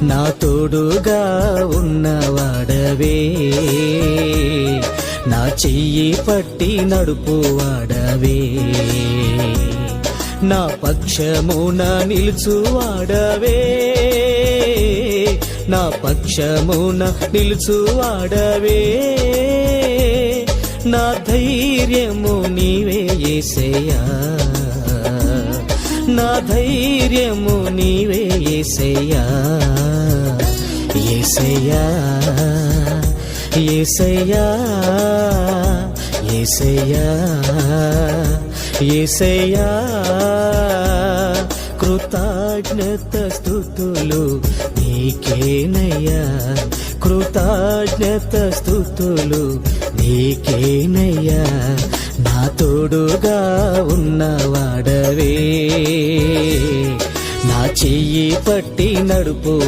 నా తోడుగా ఉన్నవాడవే, నా చెయ్యి పట్టి నడుపువాడవే, నా పక్షమున నిలుచువాడవే, నా పక్షమున నిలుచువాడవే, నా ధైర్యము నీవే యేసయ్యా, నా ధైర్యము నీవే యేసయ్యా, యేసయ్యా యేసయ్యా యేసయ్యా యేసయ్యా. కృతజ్ఞత స్తుతులు నీకేనయ్యా, కృతజ్ఞత స్తుతులు నీకేనయ్యా, నా తోడుగా ఉన్నవాడవే, నా చెయ్యి పట్టి నడుపు